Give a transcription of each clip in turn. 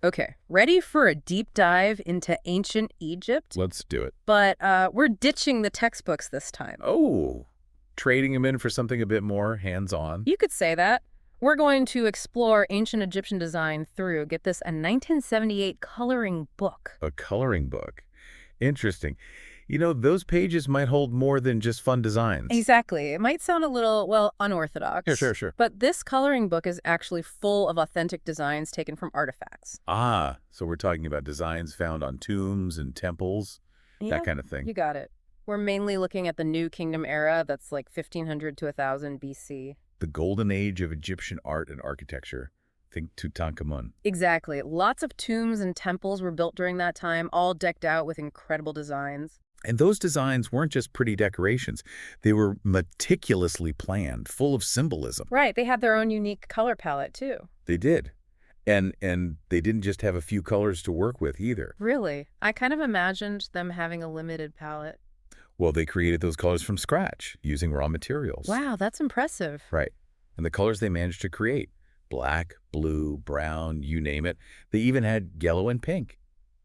Okay, ready for a deep dive into ancient Egypt? Let's do it. But we're ditching the textbooks this time. Oh, trading them in for something a bit more hands-on. You could say that. We're going to explore ancient Egyptian design through, get this, a 1978 coloring book. A coloring book. Interesting. Those pages might hold more than just fun designs. Exactly. It might sound a little, well, unorthodox. Sure. But this coloring book is actually full of authentic designs taken from artifacts. Ah, so we're talking about designs found on tombs and temples, Yeah, that kind of thing. you got it. We're mainly looking at the New Kingdom era, that's like 1500 to 1000 BC. The golden age of Egyptian art and architecture. Think Tutankhamun. Exactly. Lots of tombs and temples were built during that time, all decked out with incredible designs. And those designs weren't just pretty decorations. They were meticulously planned, full of symbolism. Right, they had their own unique color palette, too. They did. And they didn't just have a few colors to work with either. Really? I kind of imagined them having a limited palette. Well, they created those colors from scratch, using raw materials. Wow, that's impressive. Right. And the colors they managed to create, black, blue, brown, you name it. They even had yellow and pink.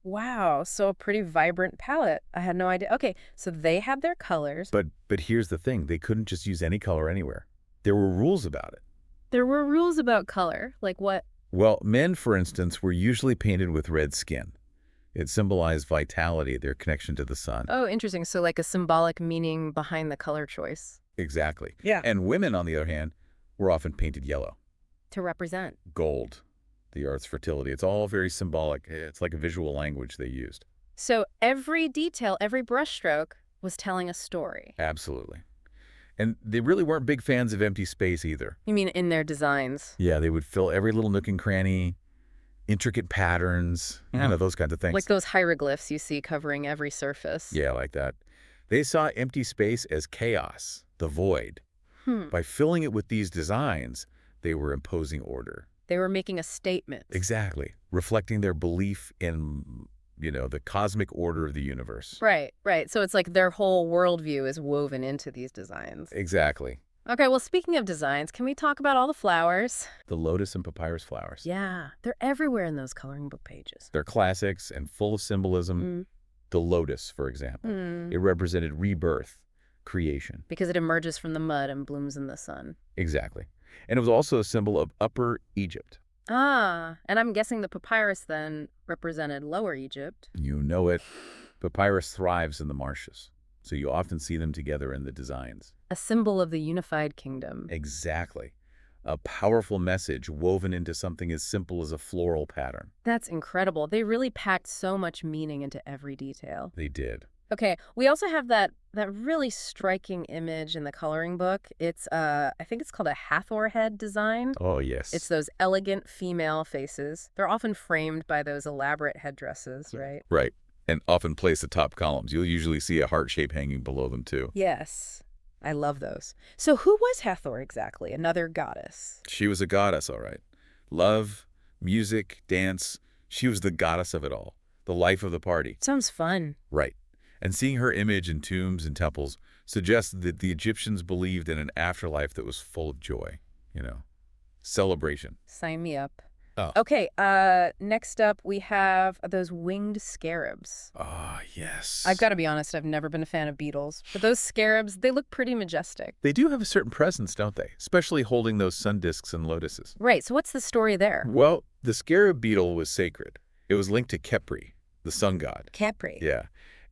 Wow, so a pretty vibrant palette. I had no idea. Okay, so they had their colors. But here's the thing. They couldn't just use any color anywhere. There were rules about it. There were rules about color, like what? Well, men, for instance, were usually painted with red skin. It symbolized vitality, their connection to the sun. Oh, interesting. So like a symbolic meaning behind the color choice. Exactly. Yeah. And women, on the other hand, were often painted yellow. To represent. Gold, the earth's fertility. It's all very symbolic. It's like a visual language they used. So every detail, every brushstroke was telling a story. Absolutely. And they really weren't big fans of empty space either. You mean in their designs? Yeah, they would fill every little nook and cranny, intricate patterns, those kinds of things. Like those hieroglyphs you see covering every surface. Yeah, like that. They saw empty space as chaos, the void. By filling it with these designs, they were imposing order. They were making a statement. Exactly. Reflecting their belief in, the cosmic order of the universe. Right. So it's like their whole worldview is woven into these designs. Exactly. Okay, well, speaking of designs, can we talk about all the flowers? The lotus and papyrus flowers. Yeah, they're everywhere in those coloring book pages. They're classics and full of symbolism. The lotus, for example. It represented rebirth, creation. Because it emerges from the mud and blooms in the sun. Exactly. And it was also a symbol of Upper Egypt. Ah, and I'm guessing the papyrus then represented Lower Egypt. You know it. Papyrus thrives in the marshes, so you often see them together in the designs. A symbol of the unified kingdom. Exactly. A powerful message woven into something as simple as a floral pattern. That's incredible. They really packed so much meaning into every detail. They did. Okay, we also have that really striking image in the coloring book. It's, I think it's called a Hathor head design. Oh, yes. It's those elegant female faces. They're often framed by those elaborate headdresses, right? Right. And often placed atop columns. You'll usually see a heart shape hanging below them, too. Yes. I love those. So who was Hathor exactly? Another goddess? She was a goddess, all right. Love, music, dance. She was the goddess of it all. The life of the party. Sounds fun. Right. And seeing her image in tombs and temples suggests that the Egyptians believed in an afterlife that was full of joy, celebration. Sign me up. Oh. Okay, next up we have those winged scarabs. Ah, yes. I've got to be honest, I've never been a fan of beetles, but those scarabs, they look pretty majestic. They do have a certain presence, don't they? Especially holding those sun discs and lotuses. Right, so what's the story there? Well, the scarab beetle was sacred. It was linked to Khepri, the sun god. Khepri. Yeah.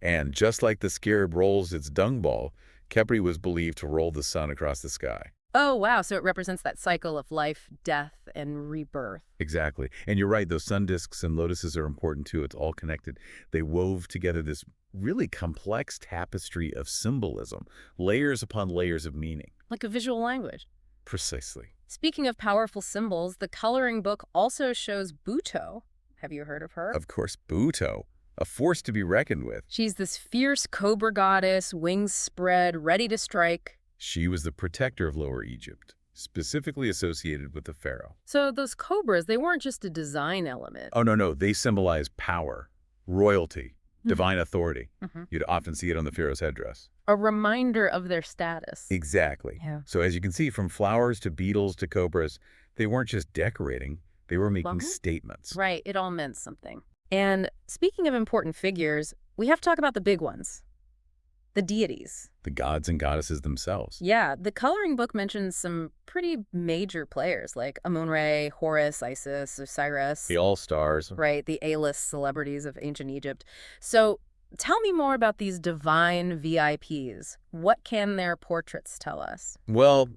And just like the scarab rolls its dung ball, Khepri was believed to roll the sun across the sky. Oh, wow. So it represents that cycle of life, death, and rebirth. Exactly. And you're right, those sun discs and lotuses are important too. It's all connected. They wove together this really complex tapestry of symbolism, layers upon layers of meaning. Like a visual language. Precisely. Speaking of powerful symbols, the coloring book also shows Buto. Have you heard of her? Of course, Buto. A force to be reckoned with. She's this fierce cobra goddess, wings spread, ready to strike. She was the protector of Lower Egypt, specifically associated with the pharaoh. So those cobras, they weren't just a design element. Oh, no. They symbolize power, royalty, divine authority. You'd often see it on the pharaoh's headdress. A reminder of their status. Exactly. Yeah. So as you can see, from flowers to beetles to cobras, they weren't just decorating. They were making Well, statements. right. It all meant something. And speaking of important figures, we have to talk about the big ones, the deities. The gods and goddesses themselves. Yeah, the coloring book mentions some pretty major players like Amun-Re, Horus, Isis, The Osiris, all-stars. right? The A-list celebrities of ancient Egypt. So tell me more about these divine VIPs. What can their portraits tell us? Well,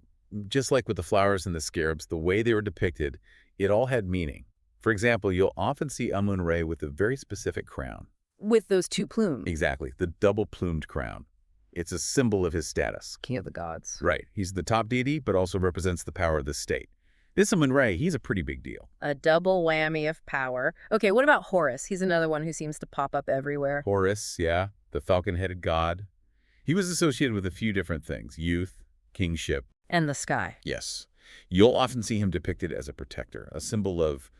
just like with the flowers and the scarabs, the way they were depicted, it all had meaning. For example, you'll often see Amun-Re with a very specific crown. With those two plumes. Exactly, the double-plumed crown. It's a symbol of his status. King of the gods. Right, he's the top deity, but also represents the power of the state. This Amun-Re, he's a pretty big deal. A double whammy of power. Okay, what about Horus? He's another one who seems to pop up everywhere. Horus, yeah, the falcon-headed god. He was associated with a few different things: youth, kingship. And the sky. Yes. You'll often see him depicted as a protector, a symbol of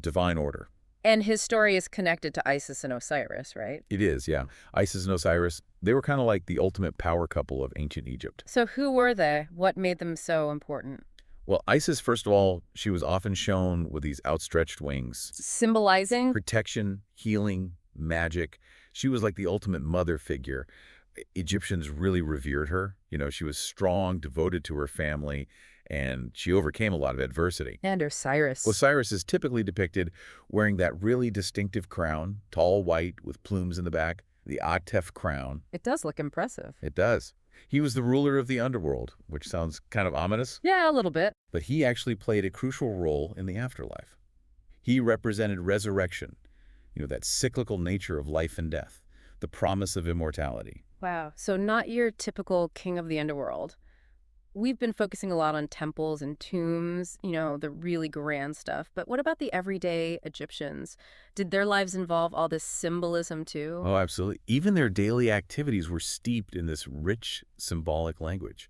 divine order. And his story is connected to Isis and Osiris, right? It is, yeah. Isis and Osiris, they were kind of like the ultimate power couple of ancient Egypt. So who were they? What made them so important? Well, Isis, first of all, she was often shown with these outstretched wings. Symbolizing? Protection, healing, magic. She was like the ultimate mother figure. Egyptians really revered her. You know, she was strong, devoted to her family, and she overcame a lot of adversity. And Osiris. Osiris is typically depicted wearing that really distinctive crown, tall white with plumes in the back, the Atef crown. It does look impressive. It does. He was the ruler of the underworld, which sounds kind of ominous, Yeah, a little bit. but he actually played a crucial role in the afterlife. He represented resurrection, you know, that cyclical nature of life and death, the promise of immortality. Wow. So not your typical king of the underworld. We've been focusing a lot on temples and tombs, the really grand stuff. But what about the everyday Egyptians? Did their lives involve all this symbolism too? Oh, absolutely. Even their daily activities were steeped in this rich symbolic language.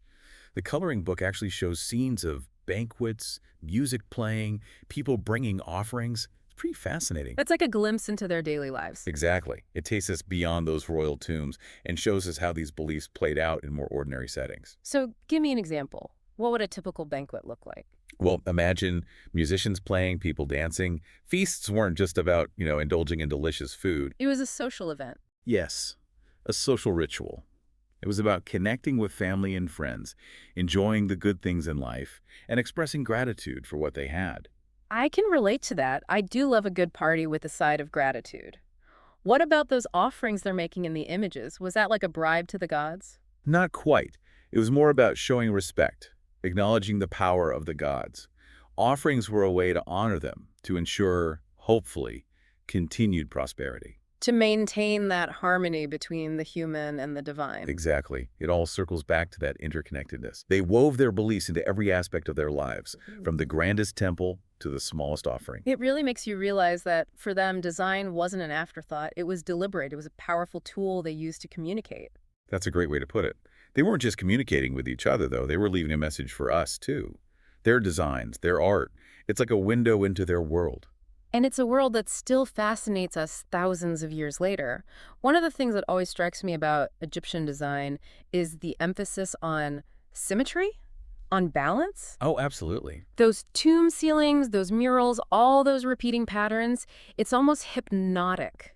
The coloring book actually shows scenes of banquets, music playing, people bringing offerings. It's pretty fascinating. It's like a glimpse into their daily lives. Exactly. It takes us beyond those royal tombs and shows us how these beliefs played out in more ordinary settings. So give me an example. What would a typical banquet look like? Well, imagine musicians playing, people dancing. Feasts weren't just about, indulging in delicious food. It was a social event. Yes, a social ritual. It was about connecting with family and friends, enjoying the good things in life, and expressing gratitude for what they had. I can relate to that. I do love a good party with a side of gratitude. What about those offerings they're making in the images? Was that like a bribe to the gods? Not quite. It was more about showing respect, acknowledging the power of the gods. Offerings were a way to honor them, to ensure, hopefully, continued prosperity. To maintain that harmony between the human and the divine. Exactly. It all circles back to that interconnectedness. They wove their beliefs into every aspect of their lives, from the grandest temple to the smallest offering. It really makes you realize that for them, design wasn't an afterthought. It was deliberate. It was a powerful tool they used to communicate. That's a great way to put it. They weren't just communicating with each other, though. They were leaving a message for us, too. Their designs, their art, it's like a window into their world. And it's a world that still fascinates us thousands of years later. One of the things that always strikes me about Egyptian design is the emphasis on symmetry, on balance. Oh, absolutely. Those tomb ceilings, those murals, all those repeating patterns, it's almost hypnotic,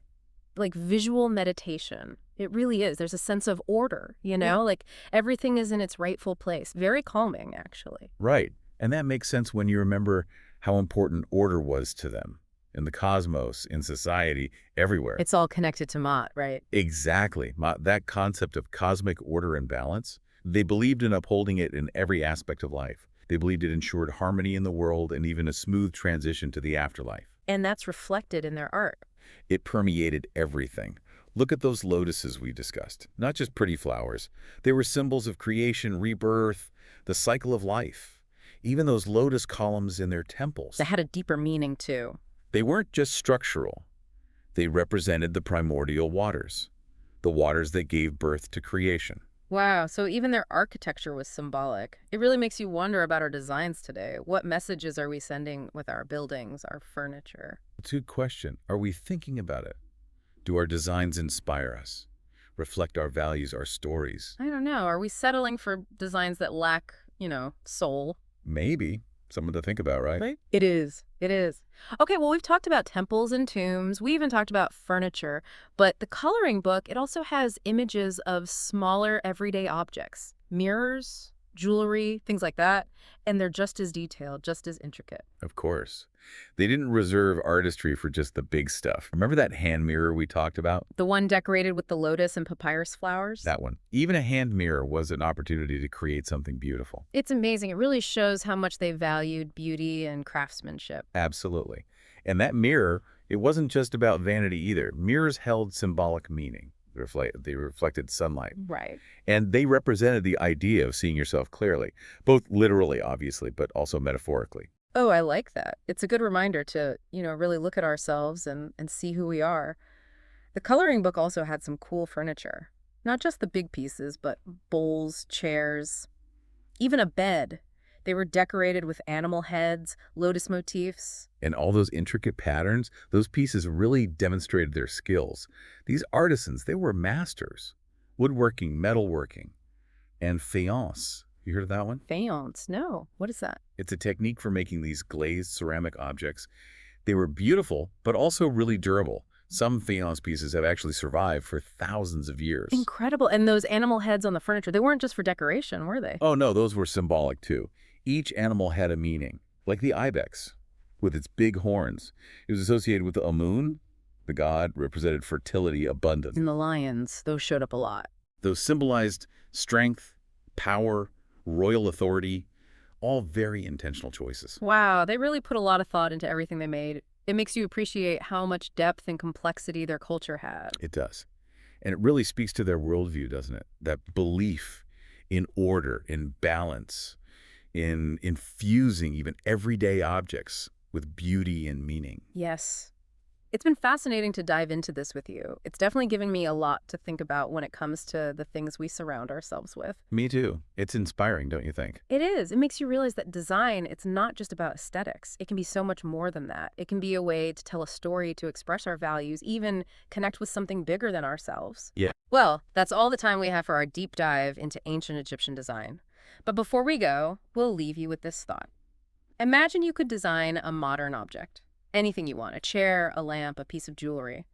like visual meditation. It really is. There's a sense of order, like everything is in its rightful place. Very calming, actually. Right. And that makes sense when you remember how important order was to them. In the cosmos, in society, everywhere. It's all connected to Ma'at, right? Exactly. That concept of cosmic order and balance, they believed in upholding it in every aspect of life. They believed it ensured harmony in the world and even a smooth transition to the afterlife. And that's reflected in their art. It permeated everything. Look at those lotuses we discussed. Not just pretty flowers. They were symbols of creation, rebirth, the cycle of life. Even those lotus columns in their temples. That had a deeper meaning, too. They weren't just structural. They represented the primordial waters, the waters that gave birth to creation. Wow, so even their architecture was symbolic. It really makes you wonder about our designs today. What messages are we sending with our buildings, our furniture? It's a good question. Are we thinking about it? Do our designs inspire us, reflect our values, our stories? I don't know. Are we settling for designs that lack, soul? Maybe. Something to think about, right? It is. It is. Okay, well, we've talked about temples and tombs. We even talked about furniture. But the coloring book, it also has images of smaller everyday objects, mirrors, jewelry, things like that. And they're just as detailed, just as intricate. Of course. They didn't reserve artistry for just the big stuff. Remember that hand mirror we talked about? The one decorated with the lotus and papyrus flowers? That one. Even a hand mirror was an opportunity to create something beautiful. It's amazing. It really shows how much they valued beauty and craftsmanship. Absolutely. And that mirror, it wasn't just about vanity either. Mirrors held symbolic meaning. They reflected sunlight. Right. And they represented the idea of seeing yourself clearly, both literally, obviously, but also metaphorically. Oh, I like that. It's a good reminder to, really look at ourselves and see who we are. The coloring book also had some cool furniture. Not just the big pieces, but bowls, chairs, even a bed. They were decorated with animal heads, lotus motifs. And all those intricate patterns, those pieces really demonstrated their skills. These artisans, they were masters. Woodworking, metalworking, and faience. You heard of that one? Faience? No. What is that? It's a technique for making these glazed ceramic objects. They were beautiful, but also really durable. Some faience pieces have actually survived for thousands of years. Incredible. And those animal heads on the furniture, they weren't just for decoration, were they? Oh no, those were symbolic too. Each animal had a meaning, like the ibex, with its big horns. It was associated with the Amun, the god, represented fertility, abundance. And the lions, those showed up a lot. Those symbolized strength, power, royal authority, all very intentional choices. Wow, they really put a lot of thought into everything they made. It makes you appreciate how much depth and complexity their culture had. It does. And it really speaks to their worldview, doesn't it? That belief in order, in balance, in infusing even everyday objects with beauty and meaning. Yes. It's been fascinating to dive into this with you. It's definitely given me a lot to think about when it comes to the things we surround ourselves with. Me too. It's inspiring, don't you think? It is. It makes you realize that design, it's not just about aesthetics. It can be so much more than that. It can be a way to tell a story, to express our values, even connect with something bigger than ourselves. Yeah. Well, that's all the time we have for our deep dive into ancient Egyptian design. But before we go, we'll leave you with this thought. Imagine you could design a modern object. Anything you want, a chair, a lamp, a piece of jewelry.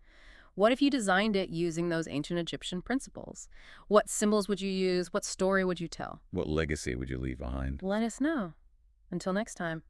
What if you designed it using those ancient Egyptian principles? What symbols would you use? What story would you tell? What legacy would you leave behind? Let us know. Until next time.